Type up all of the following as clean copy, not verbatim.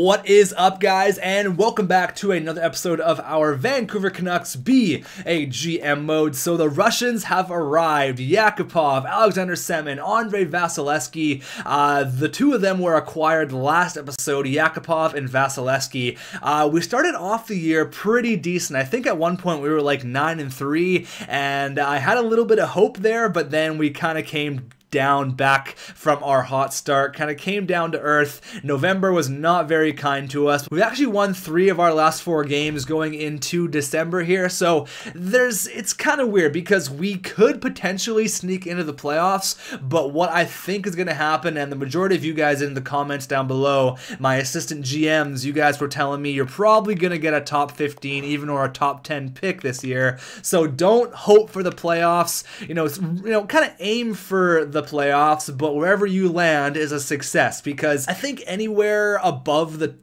What is up, guys, and welcome back to another episode of our Vancouver Canucks Be a GM mode. So the Russians have arrived. Yakupov, Alexander Semin, Andrei Vasilevsky. The two of them were acquired last episode, Yakupov and Vasilevsky. We started off the year pretty decent. I think at one point we were like 9-3, and I had a little bit of hope there, but then we kind of came down back from our hot start, kind of came down to earth. November was not very kind to us. We've actually won 3 of our last 4 games going into December here, so it's kind of weird because we could potentially sneak into the playoffs, but what I think is going to happen, and the majority of you guys in the comments down below, my assistant GMs, you guys were telling me you're probably going to get a top 15 even or a top 10 pick this year, so don't hope for the playoffs. Kind of aim for the playoffs, but wherever you land is a success, because I think anywhere above the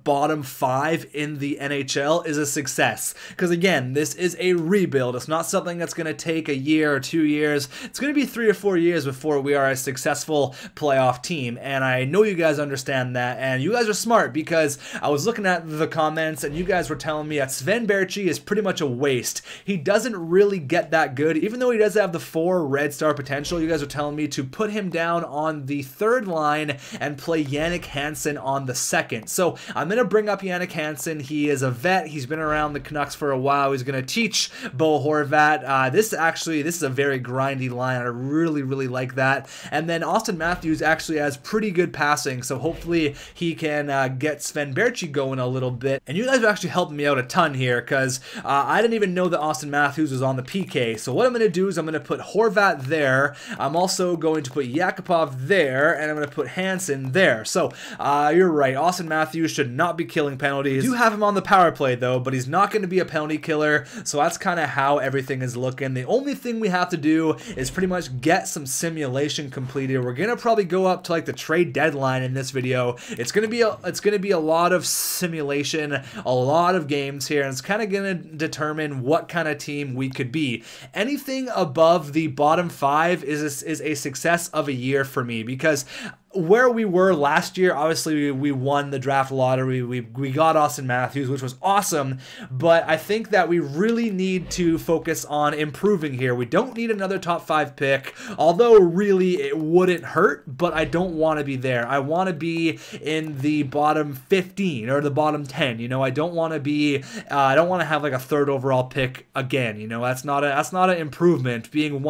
bottom 5 in the NHL is a success, because again, this is a rebuild. It's not something that's going to take a year or 2 years. It's going to be 3 or 4 years before we are a successful playoff team, and I know you guys understand that, and you guys are smart, because I was looking at the comments and you guys were telling me that Sven Baertschi is pretty much a waste. He doesn't really get that good, even though he does have the 4 red star potential. You guys are telling me to put him down on the 3rd line and play Jannik Hansen on the 2nd. So I'm going to bring up Jannik Hansen. He is a vet. He's been around the Canucks for a while. He's going to teach Bo Horvat. This is a very grindy line. I really like that. And then Austin Matthews actually has pretty good passing, so hopefully he can get Sven Baertschi going a little bit. And you guys are actually helping me out a ton here, because I didn't even know that Austin Matthews was on the PK. So what I'm going to do is I'm going to put Horvat there. I'm also going to put Yakupov there, and I'm going to put Hansen there. So you're right, Austin Matthews should not be killing penalties. You have him on the power play though, but he's not going to be a penalty killer, so that's kind of how everything is looking. The only thing we have to do is pretty much get some simulation completed. We're going to probably go up to like the trade deadline in this video. It's going to be a lot of simulation, a lot of games here, and it's kind of going to determine what kind of team we could be. Anything above the bottom 5 is a success of a year for me, because where we were last year, obviously we won the draft lottery, we got Austin Matthews, which was awesome, but I think that we really need to focus on improving here. We don't need another top 5 pick, although really it wouldn't hurt, but I don't want to be there. I want to be in the bottom 15 or the bottom 10. I don't want to be I don't want to have like a 3rd overall pick again. That's not an improvement. Being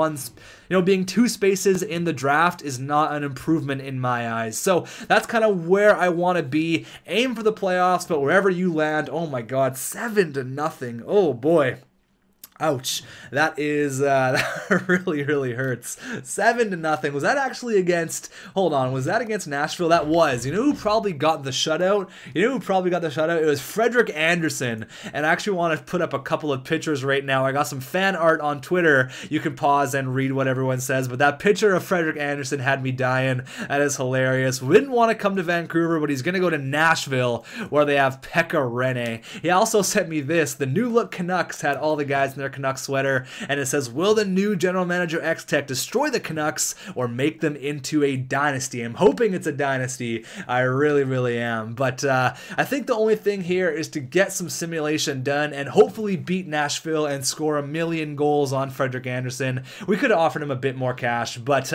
being 2 spaces in the draft is not an improvement in my eyes. So that's kind of where I want to be. Aim for the playoffs, but wherever you land, oh my god, 7-0. Oh boy. Ouch. That is, that really hurts. 7-0. Was that actually against, hold on, was that against Nashville? That was. You know who probably got the shutout? It was Frederik Andersen. And I actually want to put up a couple of pictures right now. I got some fan art on Twitter. You can pause and read what everyone says, but that picture of Frederik Andersen had me dying. That is hilarious. We didn't want to come to Vancouver, but he's going to go to Nashville, where they have Pekka Rinne. He also sent me this. The New Look Canucks had all the guys in their Canucks sweater, and it says, will the new general manager xTech destroy the Canucks or make them into a dynasty? I'm hoping it's a dynasty. I really am, but I think the only thing here is to get some simulation done and hopefully beat Nashville and score 1,000,000 goals on Frederik Andersen. We could have offered him a bit more cash, but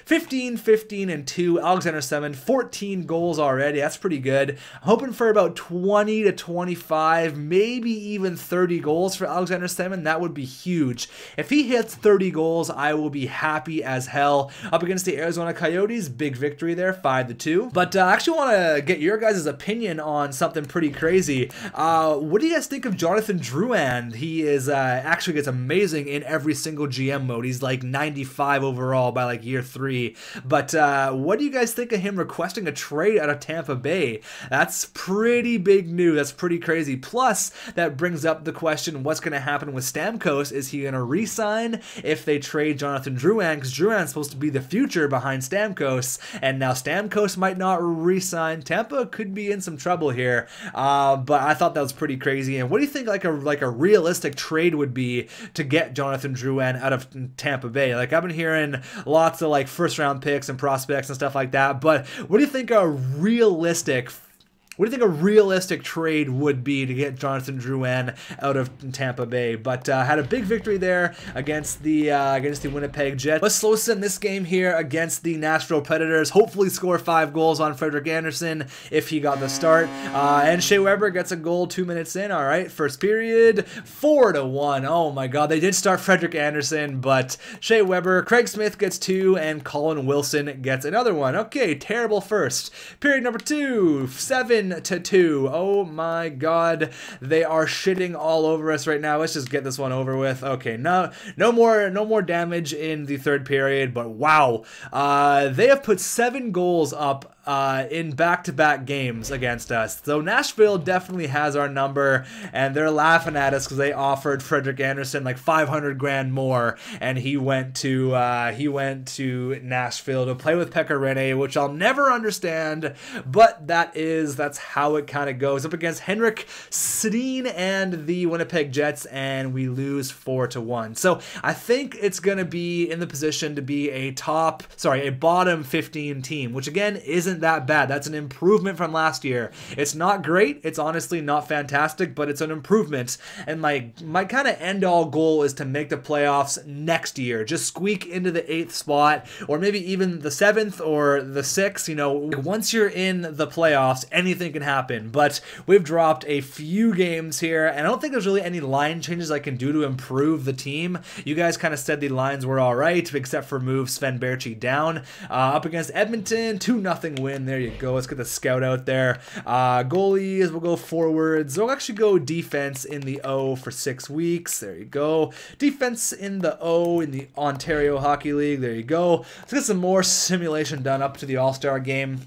15, 15, and 2. Alexander Semin, 14 goals already. That's pretty good. I'm hoping for about 20 to 25, maybe even 30 goals for Alexander Semin. That would be huge. If he hits 30 goals, I will be happy as hell. Up against the Arizona Coyotes, big victory there, 5-2. But I actually want to get your guys' opinion on something pretty crazy. What do you guys think of Jonathan Drouin? He is actually gets amazing in every single GM mode. He's like 95 overall by like year 3. But what do you guys think of him requesting a trade out of Tampa Bay? That's pretty big news. That's pretty crazy. Plus, that brings up the question, what's going to happen with Stamkos? Is he going to re-sign if they trade Jonathan Drouin? Because Drouin's supposed to be the future behind Stamkos, and now Stamkos might not re-sign. Tampa could be in some trouble here, but I thought that was pretty crazy. And what do you think like a realistic trade would be to get Jonathan Drouin out of Tampa Bay? Like, I've been hearing lots of like first round picks and prospects and stuff like that, but what do you think a realistic what do you think a realistic trade would be to get Jonathan Drouin out of Tampa Bay? But had a big victory there against the Winnipeg Jets. Let's slow in this game here against the Nashville Predators. Hopefully score 5 goals on Frederik Andersen if he got the start. And Shea Weber gets a goal 2 minutes in. All right, first period, 4-1. Oh my God, they did start Frederik Andersen, but Shea Weber, Craig Smith gets 2, and Colin Wilson gets another one. Okay, terrible first. Period number 2, 7-2. Oh my God, they are shitting all over us right now. Let's just get this one over with. Okay, no more damage in the third period, but wow, they have put 7 goals up in back-to-back games against us. So Nashville definitely has our number, and they're laughing at us because they offered Frederik Andersen like 500 grand more, and he went to Nashville to play with Pekka Rinne, which I'll never understand, but that's how it kind of goes. Up against Henrik Sedin and the Winnipeg Jets, and we lose 4-1. So I think it's going to be in the position to be a bottom 15 team, which again isn't that bad. That's an improvement from last year. It's not great. It's honestly not fantastic, but it's an improvement. And my kind of end-all goal is to make the playoffs next year. Just squeak into the 8th spot, or maybe even the 7th or the 6th. You know, once you're in the playoffs, anything can happen. But we've dropped a few games here, and I don't think there's really any line changes I can do to improve the team. You guys kind of said the lines were all right, except for move Sven Berchi down. Up against Edmonton, 2-0 win. There you go. Let's get the scout out there. Goalies, we'll go forwards. We'll actually go defense in the O for 6 weeks. There you go. Defense in the O in the Ontario Hockey League. There you go. Let's get some more simulation done up to the All-Star game.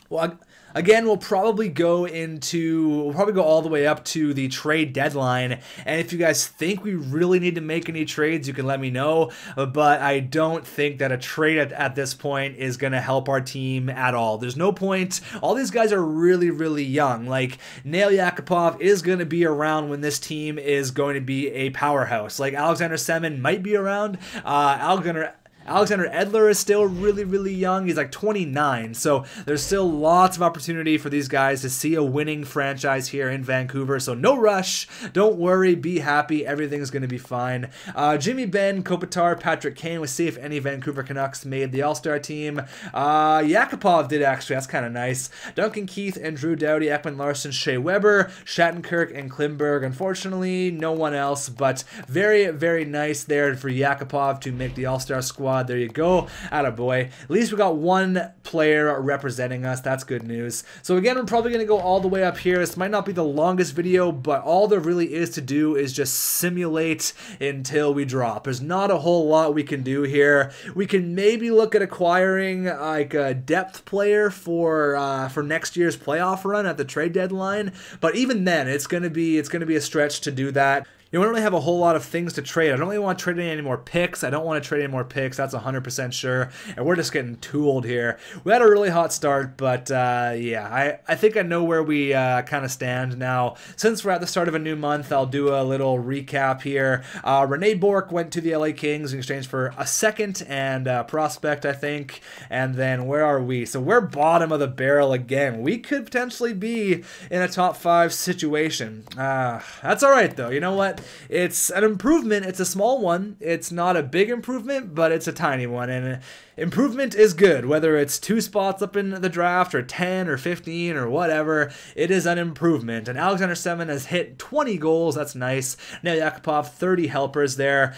Well, again, we'll probably go all the way up to the trade deadline. And if you guys think we really need to make any trades, you can let me know. But I don't think that a trade at this point is going to help our team at all. There's no point. All these guys are really, really young. Like, Nail Yakupov is going to be around when this team is going to be a powerhouse. Like, Alexander Semin might be around. Alexander Edler is still really, really young. He's like 29, so there's still lots of opportunity for these guys to see a winning franchise here in Vancouver, so no rush. Don't worry. Be happy. Everything's going to be fine. Jimmy Benn, Kopitar, Patrick Kane. We'll see if any Vancouver Canucks made the All-Star team. Yakupov did, actually. That's kind of nice. Duncan Keith and Drew Doughty, Ekman Larson, Shea Weber, Shattenkirk, and Klimberg. Unfortunately, no one else, but very, very nice there for Yakupov to make the All-Star squad. There you go. Attaboy. At least we got one player representing us. That's good news. So again, we're probably going to go all the way up here. This might not be the longest video, but all there really is to do is just simulate until we drop. There's not a whole lot we can do here. We can maybe look at acquiring like a depth player for next year's playoff run at the trade deadline, but even then, it's going to be a stretch to do that. You don't really have a whole lot of things to trade. I don't really want to trade any more picks. I don't want to trade any more picks. That's 100% sure. And we're just getting tooled here. We had a really hot start, but yeah, I think I know where we kind of stand now. Since we're at the start of a new month, I'll do a little recap here. Rene Bourque went to the LA Kings in exchange for a second and a prospect, I think. And then where are we? So we're bottom of the barrel again. We could potentially be in a top 5 situation. That's all right, though. You know what? It's an improvement. It's a small one. It's not a big improvement, but it's a tiny one. And improvement is good, whether it's 2 spots up in the draft or 10 or 15 or whatever. It is an improvement. And Alexander Semin has hit 20 goals. That's nice. Now Yakupov, 30 helpers there.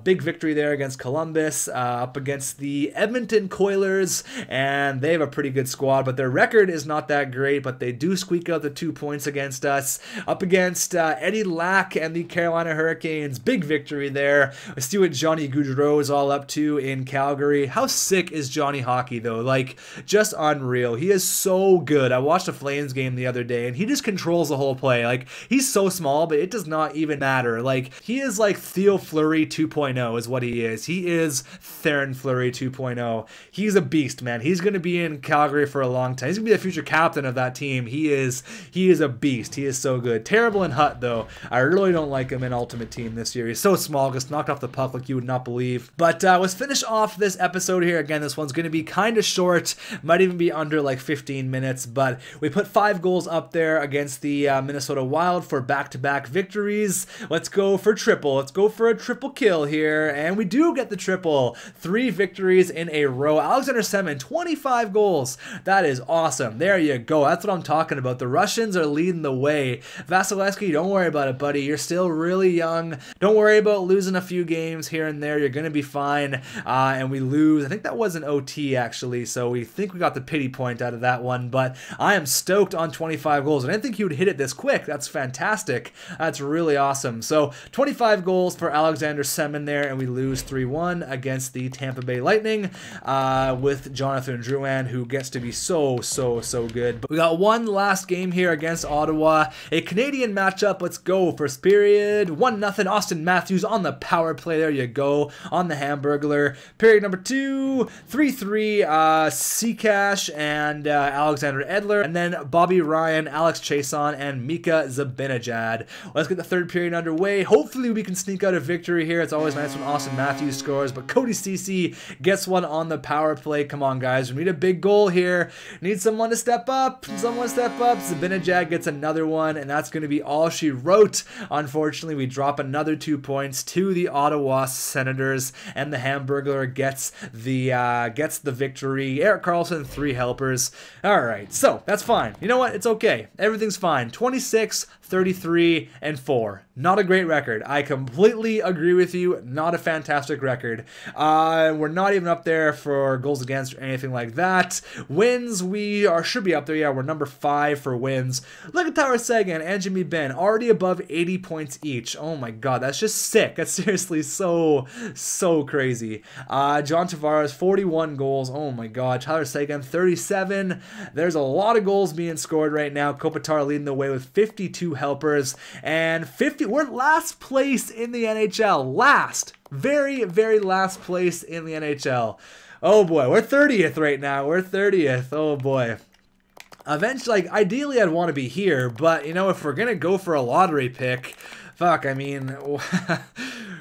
Big victory there against Columbus, up against the Edmonton Oilers, and they have a pretty good squad, but their record is not that great, but they do squeak out the 2 points against us. Up against Eddie Lack and the Carolina Hurricanes, big victory there. Let's see what Johnny Gaudreau is all up to in Calgary. How sick is Johnny Hockey, though? Like, just unreal. He is so good. I watched a Flames game the other day, and he just controls the whole play. Like, he's so small, but it does not even matter. Like, he is like Theo Fleury 2.0 is what he is. He is Theron Fleury 2.0. He's a beast, man. He's going to be in Calgary for a long time. He's going to be the future captain of that team. He is a beast. He is so good. Terrible in Hut, though. I really don't like like him in Ultimate Team this year. He's so small, just knocked off the puck like you would not believe. But let's finish off this episode here. Again, this one's going to be kind of short, might even be under like 15 minutes, but we put 5 goals up there against the Minnesota Wild for back-to-back victories. Let's go for triple. Let's go for a triple kill here, and we do get the triple. 3 victories in a row. Alexander Semin, 25 goals. That is awesome. There you go. That's what I'm talking about. The Russians are leading the way. Vasilevsky, don't worry about it, buddy. You're still really young. Don't worry about losing a few games here and there. You're going to be fine. And we lose. I think that was an OT, actually, so we think we got the pity point out of that one, but I am stoked on 25 goals. I didn't think he would hit it this quick. That's fantastic. That's really awesome. So 25 goals for Alexander Semin there, and we lose 3-1 against the Tampa Bay Lightning with Jonathan Drouin, who gets to be so good. But we got one last game here against Ottawa, a Canadian matchup. Let's go. First period, 1-0 Austin Matthews on the power play. There you go, on the Hamburglar. Period number 2, 3-3 Seacash and Alexander Edler, and then Bobby Ryan, Alex Chason, and Mika Zibanejad. Let's get the third period underway. Hopefully we can sneak out a victory here. It's always nice when Austin Matthews scores, but Cody Ceci gets one on the power play. Come on, guys. We need a big goal here. Need someone to step up. Someone step up. Zibanejad gets another one, and that's going to be all she wrote. Unfortunately, we drop another 2 points to the Ottawa Senators, and the Hamburglar gets the victory. Eric Carlson, 3 helpers. All right, so that's fine. You know what? It's okay. Everything's fine. 26, 33, and 4. Not a great record. I completely agree with you. Not a fantastic record. We're not even up there for goals against or anything like that. Wins, we should be up there. Yeah, we're number 5 for wins. Look at Tyler Seguin and Jimmy Benn, already above 80 points each. Oh my god, that's just sick. That's seriously so crazy. John Tavares, 41 goals. Oh my god. Tyler Seguin, 37. There's a lot of goals being scored right now. Kopitar leading the way with 52 helpers, and 50. We're last place in the NHL. Last. Very last place in the NHL. Oh boy, we're 30th right now. We're 30th. Oh boy. Eventually, like, ideally I'd want to be here, but you know, if we're gonna go for a lottery pick, fuck, I mean,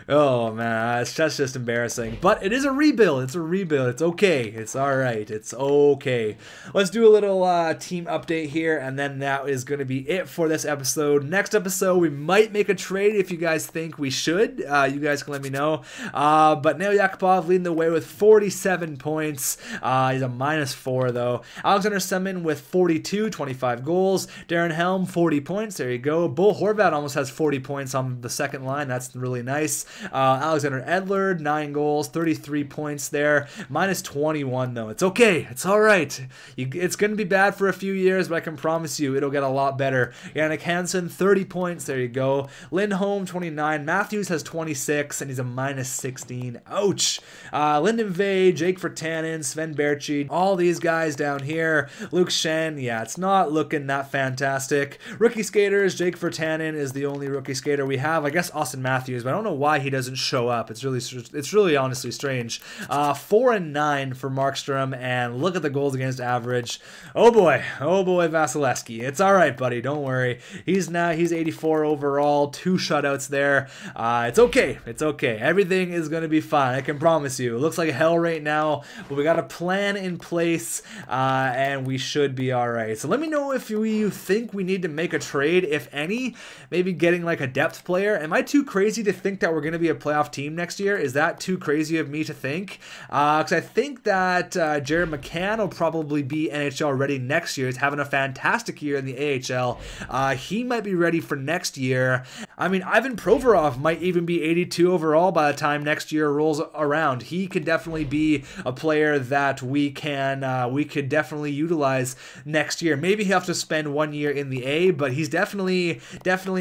oh man, that's just embarrassing. But it is a rebuild. It's a rebuild. It's okay. It's all right. It's okay. Let's do a little team update here, and then that is going to be it for this episode. Next episode, we might make a trade if you guys think we should. You guys can let me know. But Nail Yakupov leading the way with 47 points. He's a -4 though. Alexander Semin with 42, 25 goals. Darren Helm, 40 points. There you go. Bo Horvat almost has 40 points on the second line. That's really nice. Alexander Edler, 9 goals, 33 points there. -21 though. It's okay. It's all right. It's going to be bad for a few years, but I can promise you it'll get a lot better. Jannik Hansen, 30 points. There you go. Lindholm, 29. Matthews has 26, and he's a -16. Ouch. Lyndon Vey, Jake Virtanen, Sven Berchi, all these guys down here. Luke Shen, yeah, it's not looking that fantastic. Rookie skaters, Jake Virtanen is the only rookie skater we have. I guess Austin Matthews, but I don't know why he doesn't show up. It's really honestly strange. 4 and 9 for Markstrom, and look at the goals against average. Oh boy, Vasilevsky. It's all right, buddy. Don't worry. He's 84 overall, 2 shutouts there. It's okay. It's okay. Everything is gonna be fine. I can promise you. It looks like hell right now, but we got a plan in place, and we should be all right. So let me know if you think we need to make a trade, if any. Maybe getting like a depth player. Am I too crazy to think that we're going to be a playoff team next year? Is that too crazy of me to think? Because I think that Jared McCann will probably be NHL ready next year. He's having a fantastic year in the AHL. He might be ready for next year. I mean, Ivan Provorov might even be 82 overall by the time next year rolls around. He could definitely be a player that we could definitely utilize next year. Maybe he'll have to spend 1 year in the A, but he's definitely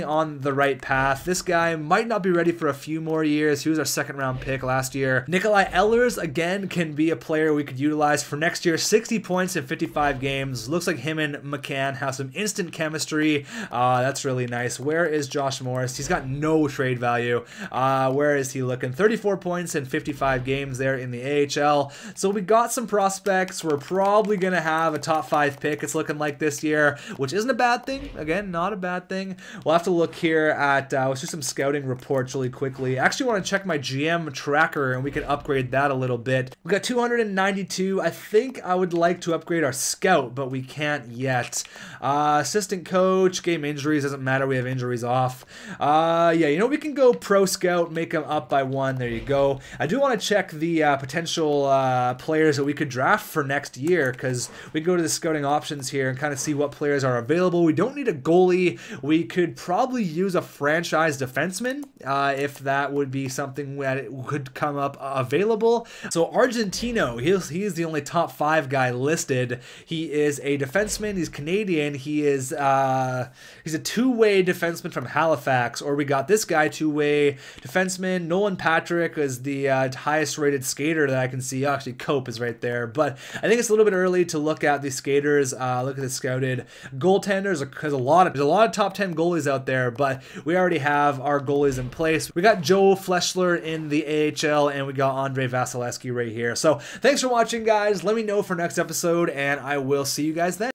on the right path. This guy might not be ready for a few more years. He was our second round pick last year. Nikolai Ehlers, again, can be a player we could utilize for next year. 60 points in 55 games. Looks like him and McCann have some instant chemistry. That's really nice. Where is Josh Morris? He's got no trade value. Where is he looking? 34 points in 55 games there in the AHL. So we got some prospects. We're probably going to have a top 5 pick. It's looking like this year, which isn't a bad thing. Again, not a bad thing. We'll have to look here at, let's do some scouting reports really quickly. I actually want to check my GM tracker and we can upgrade that a little bit. We got 292. I think I would like to upgrade our scout, but we can't yet. Assistant coach, game injuries, doesn't matter. We have injuries off. Yeah, you know, we can go pro scout, make them up by 1. There you go. I do want to check the potential players that we could draft for next year, because we can go to the scouting options here and kind of see what players are available. We don't need a goalie. We could probably use a franchise defenseman if that would be something that could come up available. So Argentino, he's the only top 5 guy listed. He is a defenseman. He's Canadian. He is he's a two-way defenseman from Halifax. Or we got this guy, two-way defenseman. Nolan Patrick is the highest rated skater that I can see. Actually, Cope is right there. But I think it's a little bit early to look at these skaters. Look at the scouted goaltenders. There's a lot of top 10 goalies out there, but we already have our goalies in place. We got Joe Fleshler in the AHL, and we got Andre Vasilevsky right here. So thanks for watching, guys. Let me know for next episode, and I will see you guys then.